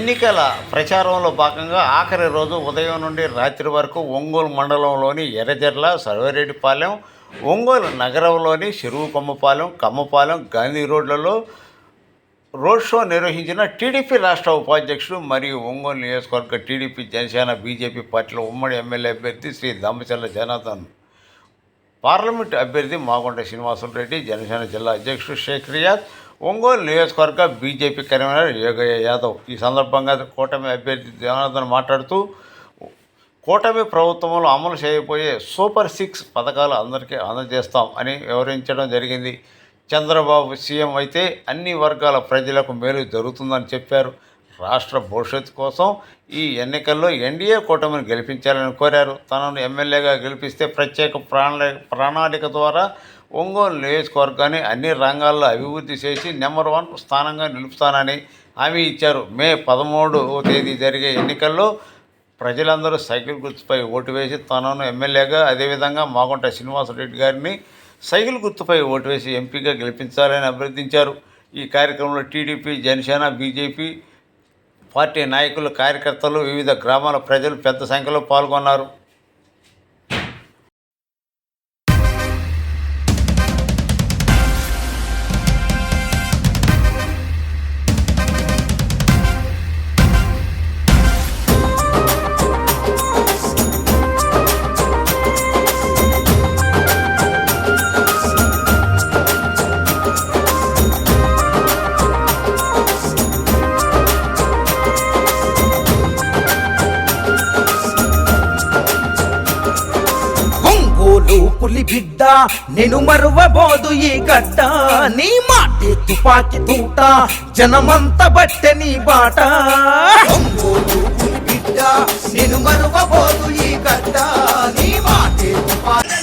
ఎన్నికల ప్రచారంలో భాగంగా ఆఖరి రోజు ఉదయం నుండి రాత్రి వరకు ఒంగోలు మండలంలోని ఎర్రజర్ల, సర్వేరెడ్డిపాలెం, ఒంగోలు నగరంలోని చెరువు కమ్మపాలెం, గాంధీ రోడ్లలో రోడ్ షో నిర్వహించిన టీడీపీ రాష్ట్ర ఉపాధ్యక్షుడు మరియు ఒంగోలు నియోజకవర్గ టీడీపీ, జనసేన, బీజేపీ పార్టీల ఉమ్మడి ఎమ్మెల్యే అభ్యర్థి శ్రీ దామచర్ల జనార్దన్, పార్లమెంటు అభ్యర్థి మాగుంట శ్రీనివాసరెడ్డి, జనసేన జిల్లా అధ్యక్షుడు షేక్ రియాజ్, ఒంగోలు నియోజకవర్గ బీజేపీ కన్వీనర్ యోగయ్య యాదవ్. ఈ సందర్భంగా కూటమి అభ్యర్థి జనార్దన్ మాట్లాడుతూ, కూటమి ప్రభుత్వంలో అమలు చేయబోయే సూపర్ 6 పథకాలు అందరికీ అందజేస్తాం అని వివరించడం జరిగింది. చంద్రబాబు సీఎం అయితే అన్ని వర్గాల ప్రజలకు మేలు జరుగుతుందని చెప్పారు. రాష్ట్ర భవిష్యత్తు కోసం ఈ ఎన్నికల్లో ఎన్డీఏ కూటమిని గెలిపించాలని కోరారు. తనను ఎమ్మెల్యేగా గెలిపిస్తే ప్రత్యేక ప్రణాళిక ద్వారా ఒంగోలు నియోజకవర్గాన్ని అన్ని రంగాల్లో అభివృద్ధి చేసి నెంబర్ 1 స్థానంగా నిలుపుతానని హామీ ఇచ్చారు. మే 13వ తేదీ జరిగే ఎన్నికల్లో ప్రజలందరూ సైకిల్ గుర్తుపై ఓటు వేసి తనను ఎమ్మెల్యేగా, అదేవిధంగా మాగుంట శ్రీనివాసరెడ్డి గారిని సైకిల్ గుర్తుపై ఓటు వేసి ఎంపీగా గెలిపించాలని అభ్యర్థించారు. ఈ కార్యక్రమంలో టీడీపీ, జనసేన, బీజేపీ పార్టీ నాయకులు, కార్యకర్తలు, వివిధ గ్రామాల ప్రజలు పెద్ద సంఖ్యలో పాల్గొన్నారు. పులి బిడ్డ నేను మరువబోదు ఈ గడ్డ, నీ మాటే తుపాకి తూట, జనమంత బట్టె నీ బాట. పులి బిడ్డ నేను మరువబోదు ఈ గడ్డ, నీ మాటే తుపాకి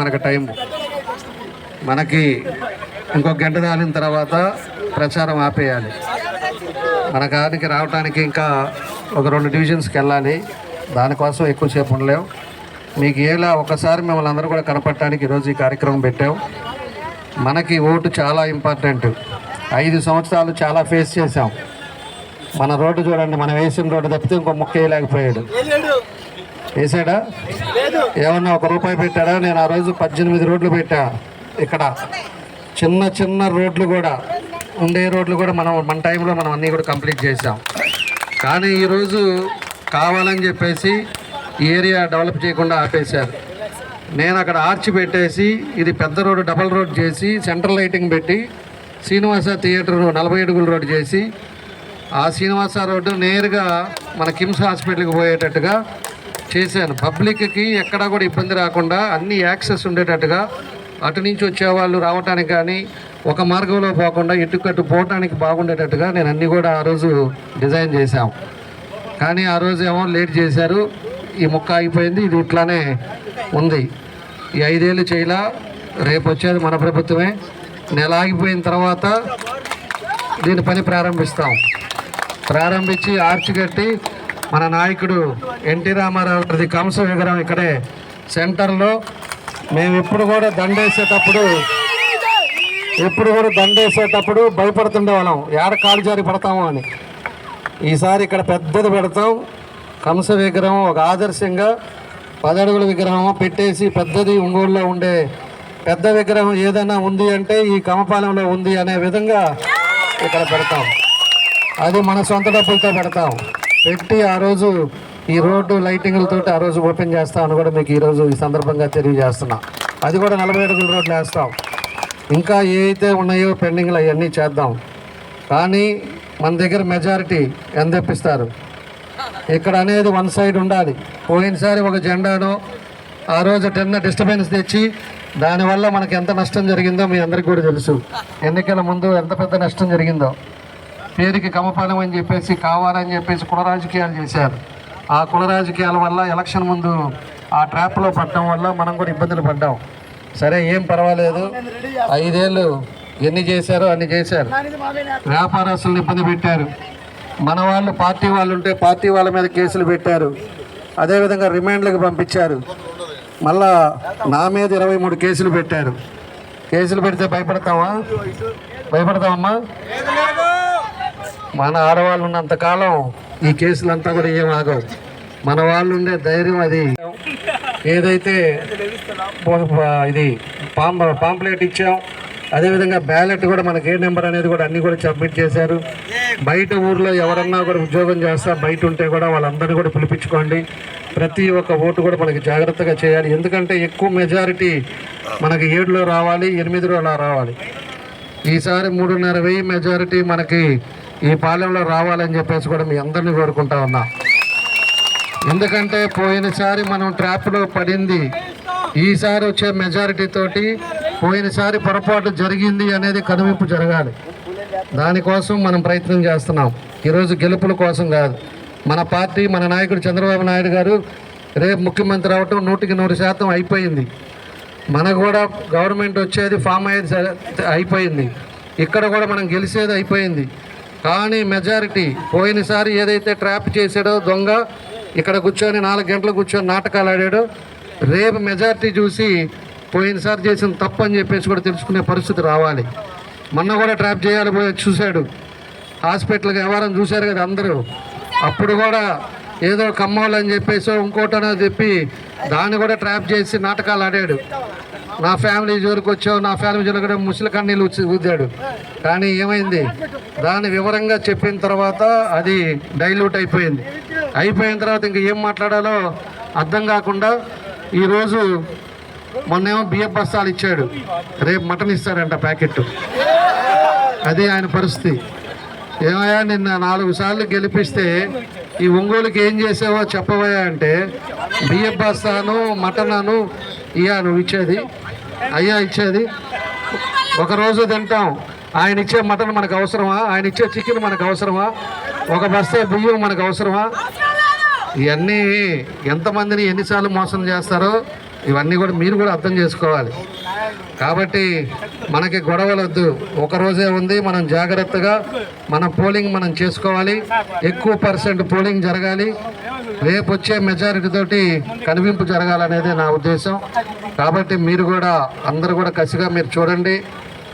మనకు టైం. మనకి ఇంకొక గంట దానిన తర్వాత ప్రచారం ఆపేయాలి. మన గారికి రావడానికి ఇంకా ఒక 2 డివిజన్స్కి వెళ్ళాలి. దానికోసం ఎక్కువసేపు ఉండలేం. మీకు ఏలా ఒకసారి మిమ్మల్ని అందరూ కూడా కనపడటానికి ఈరోజు ఈ కార్యక్రమం పెట్టాం. మనకి ఓటు చాలా ఇంపార్టెంట్. 5 సంవత్సరాలు చాలా ఫేస్ చేసాం. మన రోడ్డు చూడండి, మనం వేసిన రోడ్డు తప్పితే ఇంకో ముక్క వేయలేకపోయాడు. వేసాడా? ఏమన్నా 1 రూపాయి పెట్టాడా? నేను ఆ రోజు 18 రోడ్లు పెట్టా. ఇక్కడ చిన్న చిన్న రోడ్లు కూడా ఉండే రోడ్లు కూడా మన టైంలో మనం అన్నీ కూడా కంప్లీట్ చేసాం. కానీ ఈరోజు కావాలని చెప్పేసి ఈ ఏరియా డెవలప్ చేయకుండా ఆపేశారు. నేను అక్కడ ఆర్చ్ పెట్టేసి ఇది పెద్ద రోడ్డు డబల్ రోడ్ చేసి సెంట్రల్ లైటింగ్ పెట్టి శ్రీనివాస థియేటర్ 40 అడుగుల రోడ్డు చేసి ఆ శ్రీనివాస రోడ్డు నేరుగా మన కిమ్స్ హాస్పిటల్కి పోయేటట్టుగా చేశాను. పబ్లిక్కి ఎక్కడా కూడా ఇబ్బంది రాకుండా అన్ని యాక్సెస్ ఉండేటట్టుగా అటు నుంచి వచ్చేవాళ్ళు రావటానికి కానీ ఒక మార్గంలో పోకుండా ఇటుకట్టు పోవటానికి బాగుండేటట్టుగా నేను అన్నీ కూడా ఆ రోజు డిజైన్ చేశాం. కానీ ఆ రోజు ఏమో లేట్ చేశారు. ఈ ముక్క అయిపోయింది. ఇది ఇట్లానే ఉంది. ఈ 5 ఏళ్ళు చేయలా. రేపు వచ్చేది మన ప్రభుత్వమే. నెల ఆగిపోయిన తర్వాత దీని పని ప్రారంభించి ఆర్చ్ కట్టి మన నాయకుడు ఎన్టీ రామారావు గారి కంస విగ్రహం ఇక్కడే సెంటర్లో మేము ఎప్పుడు కూడా దండేసేటప్పుడు భయపడుతుండే వాళ్ళం, ఏడ కాలు జారి పడతాము అని. ఈసారి ఇక్కడ పెద్దది పెడతాం. కంస విగ్రహం ఒక ఆదర్శంగా 10 అడుగుల విగ్రహం పెట్టేసి పెద్దది ఒంగోలులో ఉండే పెద్ద విగ్రహం ఏదైనా ఉంది అంటే ఈ కమపాలెంలో ఉంది అనే విధంగా ఇక్కడ పెడతాం. అది మన సొంత డబ్బులతో పెట్టి ఆ రోజు ఈ రోడ్డు లైటింగ్లతో ఆ రోజు ఓపెన్ చేస్తామని కూడా మీకు ఈరోజు ఈ సందర్భంగా తెలియజేస్తున్నా. అది కూడా 40 అడుగుల రోడ్లు వేస్తాం. ఇంకా ఏవైతే ఉన్నాయో పెండింగ్లు అవన్నీ చేద్దాం. కానీ మన దగ్గర మెజారిటీ ఎంత తెప్పిస్తారు? ఇక్కడ అనేది 1 సైడ్ ఉండాలి. పోయినసారి ఒక జెండాను ఆ రోజు 10 డిస్టర్బెన్స్ తెచ్చి దానివల్ల మనకు ఎంత నష్టం జరిగిందో మీ అందరికీ కూడా తెలుసు. ఎన్నికల ముందు ఎంత పెద్ద నష్టం జరిగిందో. పేరుకి కమపాలెం అని చెప్పేసి కావాలని చెప్పేసి కుల రాజకీయాలు చేశారు. ఆ కుల రాజకీయాల వల్ల ఎలక్షన్ ముందు ఆ ట్రాప్లో పడటం వల్ల మనం కూడా ఇబ్బందులు పడ్డాం. సరే, ఏం పర్వాలేదు. 5 ఏళ్ళు ఎన్ని చేశారో అన్ని చేశారు. వ్యాపారస్తులను ఇబ్బంది పెట్టారు. మన వాళ్ళు పార్టీ వాళ్ళు ఉంటే పార్టీ వాళ్ళ మీద కేసులు పెట్టారు. అదేవిధంగా రిమాండ్లకు పంపించారు. మళ్ళా నా మీద 23 కేసులు పెట్టారు. కేసులు పెడితే భయపడతామమ్మా? మన ఆడవాళ్ళు ఉన్నంతకాలం ఈ కేసులంతా కూడా ఏం ఆగవు. మన వాళ్ళు ఉండే ధైర్యం అది. ఏదైతే ఇది పాంప్లెట్ ఇచ్చాం, అదేవిధంగా బ్యాలెట్ కూడా మనకి ఏ నెంబర్ అనేది కూడా అన్నీ కూడా సబ్మిట్ చేశారు. బయట ఊర్లో ఎవరన్నా కూడా ఉద్యోగం చేస్తా బయట ఉంటే కూడా వాళ్ళందరినీ కూడా పిలిపించుకోండి. ప్రతి ఒక్క ఓటు కూడా మనకి జాగ్రత్తగా చేయాలి. ఎందుకంటే ఎక్కువ మెజారిటీ మనకి 7లో రావాలి, 8లో అలా రావాలి. ఈసారి 3,500 మెజారిటీ మనకి ఈ పాలెంలో రావాలని చెప్పేసి కూడా మీ అందరినీ కోరుకుంటా ఉన్నా. ఎందుకంటే పోయినసారి మనం ట్రాప్లో పడింది. ఈసారి వచ్చే మెజారిటీ తోటి పోయినసారి పొరపాటు జరిగింది అనేది కనువింపు జరగాలి. దానికోసం మనం ప్రయత్నం చేస్తున్నాం. ఈరోజు గెలుపుల కోసం కాదు. మన పార్టీ, మన నాయకుడు చంద్రబాబు నాయుడు గారు రేపు ముఖ్యమంత్రి అవటం 100% అయిపోయింది. మనకు కూడా గవర్నమెంట్ వచ్చేది ఫామ్ అయ్యేది అయిపోయింది. ఇక్కడ కూడా మనం గెలిచేది అయిపోయింది. కానీ మెజారిటీ పోయినసారి ఏదైతే ట్రాప్ చేసాడో దొంగ, ఇక్కడ కూర్చొని 4 గంటలు కూర్చొని నాటకాలు ఆడాడో, రేపు మెజారిటీ చూసి పోయినసారి చేసిన తప్పు అని చెప్పేసి కూడా తెలుసుకునే పరిస్థితి రావాలి. మొన్న కూడా ట్రాప్ చేయాలి పోయి చూశాడు. హాస్పిటల్కి వ్యవహారం చూశారు కదా అందరూ. అప్పుడు కూడా ఏదో కమ్మోళ్ళు అని చెప్పేసో ఇంకోటనో చెప్పి దాన్ని కూడా ట్రాప్ చేసి నాటకాలు ఆడాడు. నా ఫ్యామిలీ జోలికి వచ్చావు, నా ఫ్యామిలీ జోలికి కూడా ముసలి కన్నీళ్ళు ఊదాడు. కానీ ఏమైంది? దాన్ని వివరంగా చెప్పిన తర్వాత అది డైల్యూట్ అయిపోయింది. అయిపోయిన తర్వాత ఇంక ఏం మాట్లాడాలో అర్థం కాకుండా ఈరోజు మొన్నేమో బియ్యం బస్తాలు ఇచ్చాడు, రేపు మటన్ ఇస్తారంట ప్యాకెట్. అది ఆయన పరిస్థితి. ఏమయ్యా నిన్న 4 సార్లు గెలిపిస్తే ఈ ఒంగోలుకి ఏం చేసావో చెప్పవయ్యా అంటే బియ్యం బస్తాను మటనాను ఇయ్యా నువ్వు ఇచ్చేది, అయ్యా ఇచ్చేది. ఒకరోజు తింటాం. ఆయన ఇచ్చే మటన్ మనకు అవసరమా? ఆయన ఇచ్చే చికెన్ మనకు అవసరమా? ఒక బస్తా బియ్యం మనకు అవసరమా? ఇవన్నీ ఎంతమందిని ఎన్నిసార్లు మోసం చేస్తారో ఇవన్నీ కూడా మీరు కూడా అర్థం చేసుకోవాలి. కాబట్టి మనకి గొడవలు వద్దు, ఒకరోజే ఉంది, మనం జాగ్రత్తగా మన పోలింగ్ మనం చేసుకోవాలి. ఎక్కువ % పోలింగ్ జరగాలి. రేపు వచ్చే మెజారిటీ తోటి కనువింపు జరగాలనేది నా ఉద్దేశం. కాబట్టి మీరు కూడా అందరూ కూడా కసిగా మీరు చూడండి.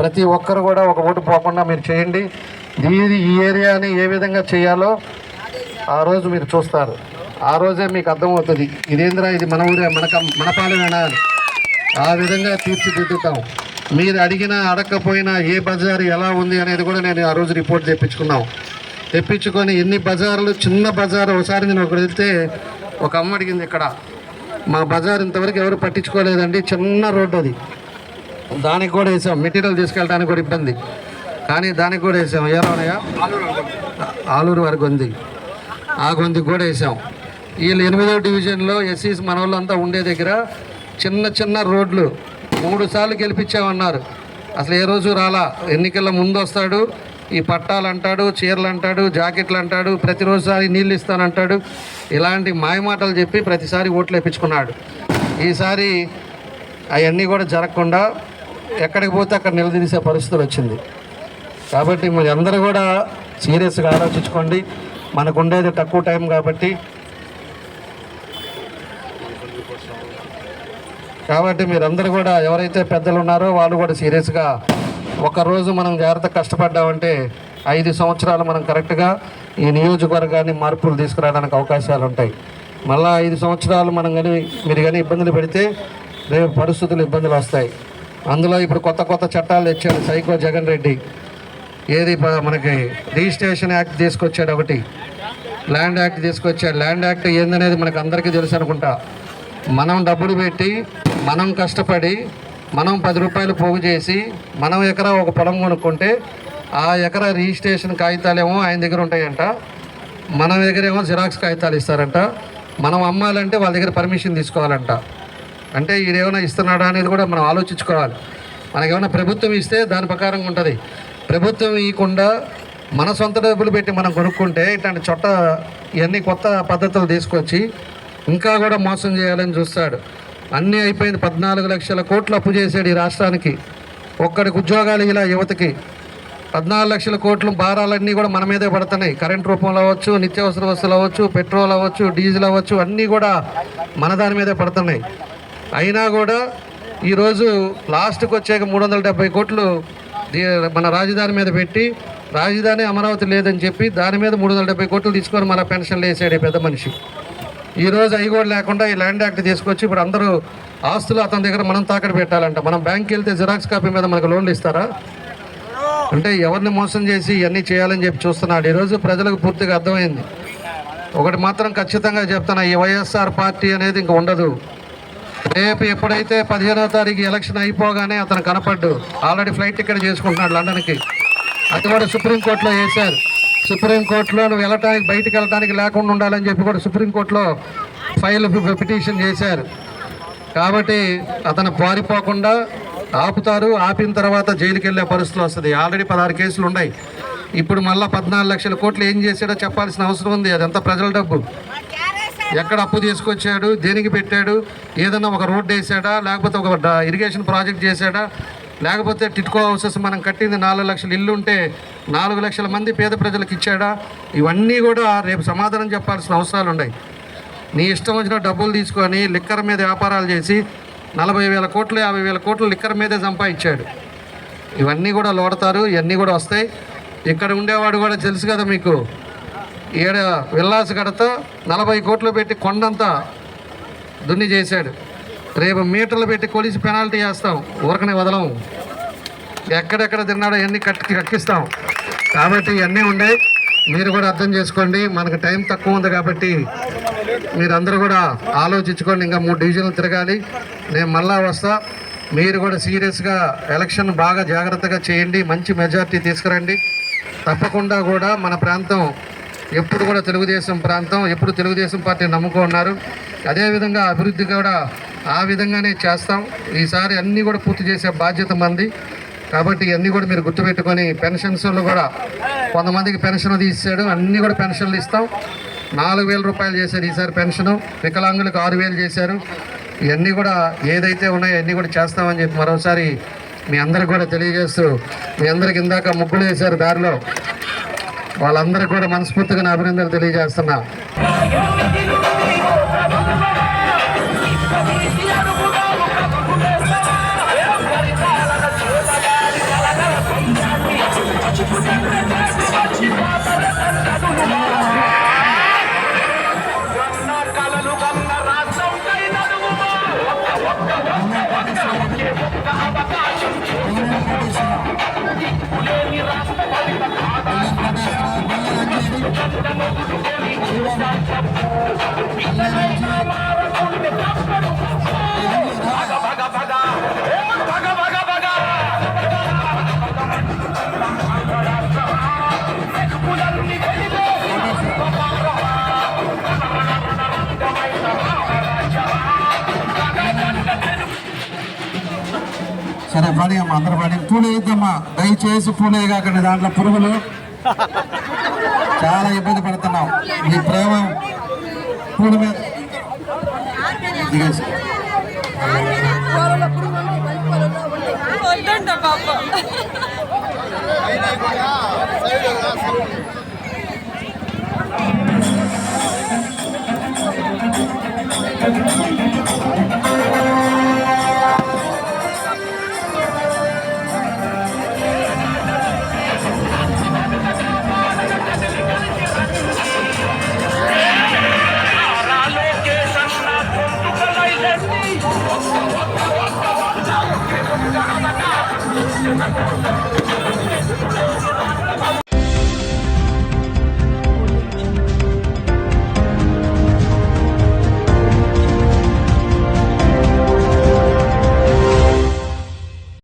ప్రతి ఒక్కరు కూడా ఒక ఓటు పోకుండా మీరు చేయండి. ఈ ఏరియాని ఏ విధంగా చేయాలో ఆ రోజు మీరు చూస్తారు. ఆ రోజే మీకు అర్థమవుతుంది ఇదేంద్రా ఇది మన ఊరే మన పాలనేనా అని. ఆ విధంగా తీర్చిదిద్దుతాం. మీరు అడిగినా అడగకపోయినా ఏ బజారు ఎలా ఉంది అనేది కూడా నేను ఆ రోజు రిపోర్ట్ తెప్పించుకొని ఎన్ని బజార్లు, చిన్న బజారు ఒకసారి నేను ఒకటి వెళ్తే ఒక అమ్మ అడిగింది, ఇక్కడ మా బజార్ ఇంతవరకు ఎవరు పట్టించుకోలేదండి, చిన్న రోడ్డు అది, దానికి కూడా వేసాం. మెటీరియల్ తీసుకెళ్ళడానికి కూడా ఇబ్బంది, కానీ దానికి కూడా వేసాం. ఏమన్నాయా ఆలూరు వరకు ఉంది, ఆ గొంతుకు కూడా వేసాం. వీళ్ళు 8వ డివిజన్లో ఎస్సీస్ మన వాళ్ళంతా ఉండే దగ్గర చిన్న రోడ్లు 3 సార్లు గెలిపించామన్నారు. అసలు ఏ రోజు రాలా. ఎన్నికల ముందు వస్తాడు, ఈ పట్టాలు అంటాడు, చీరలు అంటాడు, జాకెట్లు అంటాడు, ప్రతిరోజుసారి నీళ్ళు ఇస్తానంటాడు. ఇలాంటి మాయమాటలు చెప్పి ప్రతిసారి ఓట్లు వేయించుకున్నాడు. ఈసారి అవన్నీ కూడా జరగకుండా ఎక్కడికి పోతే అక్కడ నిలదీసే పరిస్థితులు వచ్చింది. కాబట్టి మరి అందరూ కూడా సీరియస్గా ఆలోచించుకోండి. మనకు ఉండేది తక్కువ టైం కాబట్టి మీరందరూ కూడా ఎవరైతే పెద్దలు ఉన్నారో వాళ్ళు కూడా సీరియస్గా ఒకరోజు మనం జాగ్రత్త కష్టపడ్డామంటే 5 సంవత్సరాలు మనం కరెక్ట్గా ఈ నియోజకవర్గాన్ని మార్పులు తీసుకురావడానికి అవకాశాలు ఉంటాయి. మళ్ళీ 5 సంవత్సరాలు మీరు కానీ ఇబ్బందులు పెడితే రేపు పరిస్థితులు ఇబ్బందులు వస్తాయి. అందులో ఇప్పుడు కొత్త చట్టాలు తెచ్చాడు సైకో జగన్ రెడ్డి. ఏది మనకి రిజిస్ట్రేషన్ యాక్ట్ తీసుకొచ్చాడు, ఒకటి ల్యాండ్ యాక్ట్ తీసుకొచ్చాడు. ల్యాండ్ యాక్ట్ ఏందనేది మనకు అందరికీ తెలుసు అనుకుంటా. మనం డబ్బులు పెట్టి, మనం కష్టపడి, మనం 10 రూపాయలు పోగు చేసి మనం ఎకరా ఒక పొలం కొనుక్కుంటే ఆ ఎకరా రిజిస్ట్రేషన్ కాగితాలేమో ఆయన దగ్గర ఉంటాయంట, మన దగ్గరేమో జిరాక్స్ కాగితాలు ఇస్తారంట. మనం అమ్మాలంటే వాళ్ళ దగ్గర పర్మిషన్ తీసుకోవాలంట. అంటే ఈడేమైనా ఇస్తున్నాడా అనేది కూడా మనం ఆలోచించుకోవాలి. మనకేమైనా ప్రభుత్వం ఇస్తే దాని ప్రకారంగా ఉంటుంది. ప్రభుత్వం ఇవ్వకుండా మన సొంత డబ్బులు పెట్టి మనం కొనుక్కుంటే ఇట్లాంటి ఇవన్నీ కొత్త పద్ధతులు తీసుకొచ్చి ఇంకా కూడా మోసం చేయాలని చూస్తాడు. అన్నీ అయిపోయింది. 14 లక్షల కోట్లు అప్పు చేశాడు ఈ రాష్ట్రానికి. ఒక్కడికి ఉద్యోగాలు ఇలా యువతకి 14 లక్షల కోట్లు భారాలన్నీ కూడా మన మీదే పడుతున్నాయి. కరెంట్ రూపంలో అవ్వచ్చు, నిత్యావసర వస్తువులు అవ్వచ్చు, పెట్రోల్ అవ్వచ్చు, డీజిల్ అవ్వచ్చు, అన్నీ కూడా మన దాని మీదే పడుతున్నాయి. అయినా కూడా ఈరోజు లాస్ట్కి వచ్చాక 370 కోట్లు మన రాజధాని మీద పెట్టి, రాజధాని అమరావతి లేదని చెప్పి దాని మీద 370 కోట్లు తీసుకొని మన పెన్షన్లు వేసాడు ఈ పెద్ద మనిషి. ఈరోజు అవి కూడా లేకుండా ఈ ల్యాండ్ యాక్ట్ తీసుకొచ్చి ఇప్పుడు అందరూ ఆస్తులు అతని దగ్గర మనం తాకట్టు పెట్టాలంట. మనం బ్యాంక్కి వెళ్తే జిరాక్స్ కాపీ మీద మనకు లోన్లు ఇస్తారా? అంటే ఎవరిని మోసం చేసి ఇవన్నీ చేయాలని చెప్పి చూస్తున్నాడు. ఈరోజు ప్రజలకు పూర్తిగా అర్థమైంది. ఒకటి మాత్రం ఖచ్చితంగా చెప్తున్నా, ఈ వైఎస్ఆర్ పార్టీ అనేది ఇంక ఉండదు. రేపు ఎప్పుడైతే 15వ తారీఖు ఎలక్షన్ అయిపోగానే అతను కనపడ్డు. ఆల్రెడీ ఫ్లైట్ టికెట్ చేసుకుంటున్నాడు లండన్కి. అది కూడా సుప్రీంకోర్టులో వేశారు. సుప్రీంకోర్టులో నువ్వు బయటికి వెళ్ళటానికి లేకుండా ఉండాలని చెప్పి కూడా సుప్రీంకోర్టులో పిటిషన్ చేశారు. కాబట్టి అతను పారిపోకుండా ఆపుతారు. ఆపిన తర్వాత జైలుకి వెళ్ళే పరిస్థితులు వస్తుంది. ఆల్రెడీ 16 కేసులు ఉన్నాయి. ఇప్పుడు మళ్ళీ 14 లక్షల కోట్లు ఏం చేశాడో చెప్పాల్సిన అవసరం ఉంది. అదంతా ప్రజల డబ్బు. ఎక్కడ అప్పు తీసుకొచ్చాడు, దేనికి పెట్టాడు, ఏదన్నా ఒక రోడ్డు వేసాడా, లేకపోతే ఒక ఇరిగేషన్ ప్రాజెక్ట్ చేశాడా, లేకపోతే టిట్కో హౌసెస్ మనం కట్టింది 4 లక్షల ఇల్లు ఉంటే 4 లక్షల మంది పేద ప్రజలకు ఇచ్చాడా? ఇవన్నీ కూడా రేపు సమాధానం చెప్పాల్సిన అవసరాలు ఉన్నాయి. నీ ఇష్టం వచ్చిన డబ్బులు తీసుకొని లిక్కర్ మీద వ్యాపారాలు చేసి 40,000 కోట్లు 50,000 కోట్లు లిక్కర్ మీదే సంపాదించాడు. ఇవన్నీ కూడా లోడతారు. ఇవన్నీ కూడా వస్తాయి. ఇక్కడ ఉండేవాడు కూడా తెలుసు కదా మీకు, ఈడ విల్లాస్ కడతా 40 కోట్లు పెట్టి కొండంతా దున్ని చేశాడు. రేపు మీటర్లు పెట్టి కొలిసి పెనాల్టీ చేస్తాం, ఊరకనే వదలం. ఎక్కడెక్కడ తిన్నాడో ఇవన్నీ కక్కిస్తాం. కాబట్టి ఇవన్నీ ఉన్నాయి. మీరు కూడా అర్థం చేసుకోండి. మనకు టైం తక్కువ ఉంది కాబట్టి మీరందరూ కూడా ఆలోచించుకోండి. ఇంకా 3 డివిజన్లు తిరగాలి. నేను మళ్ళా వస్తా. మీరు కూడా సీరియస్గా ఎలక్షన్ బాగా జాగ్రత్తగా చేయండి. మంచి మెజార్టీ తీసుకురండి. తప్పకుండా కూడా మన ప్రాంతం ఎప్పుడు కూడా తెలుగుదేశం ప్రాంతం, ఎప్పుడు తెలుగుదేశం పార్టీ నమ్ముకున్నారు. అదేవిధంగా అభివృద్ధి కూడా ఆ విధంగానే చేస్తాం. ఈసారి అన్నీ కూడా పూర్తి చేసే బాధ్యత మంది. కాబట్టి ఇవన్నీ కూడా మీరు గుర్తుపెట్టుకొని, పెన్షన్స్లో కూడా కొంతమందికి పెన్షన్ తీసాడు, అన్నీ కూడా పెన్షన్లు ఇస్తాం. 4,000 రూపాయలు చేశారు ఈసారి పెన్షను. వికలాంగులకు 6,000 చేశారు. ఇవన్నీ కూడా ఏదైతే ఉన్నాయో అన్నీ కూడా చేస్తామని చెప్పి మరోసారి మీ అందరికి కూడా తెలియజేస్తూ, మీ అందరికి ఇందాక ముగ్గులు వేశారు దారిలో, వాళ్ళందరికీ కూడా మనస్ఫూర్తిగా నా అభినందనలు తెలియజేస్తున్నా. సరే పడి అమ్మ, అందరూ పడి పూలు వేద్దామా, దయచేసి పూలు వేయకండి, దాంట్లో పురుగులు చాలా ఇబ్బంది పడుతున్నాం. మీ ప్రేమ పూల మీద దిగేసి పాప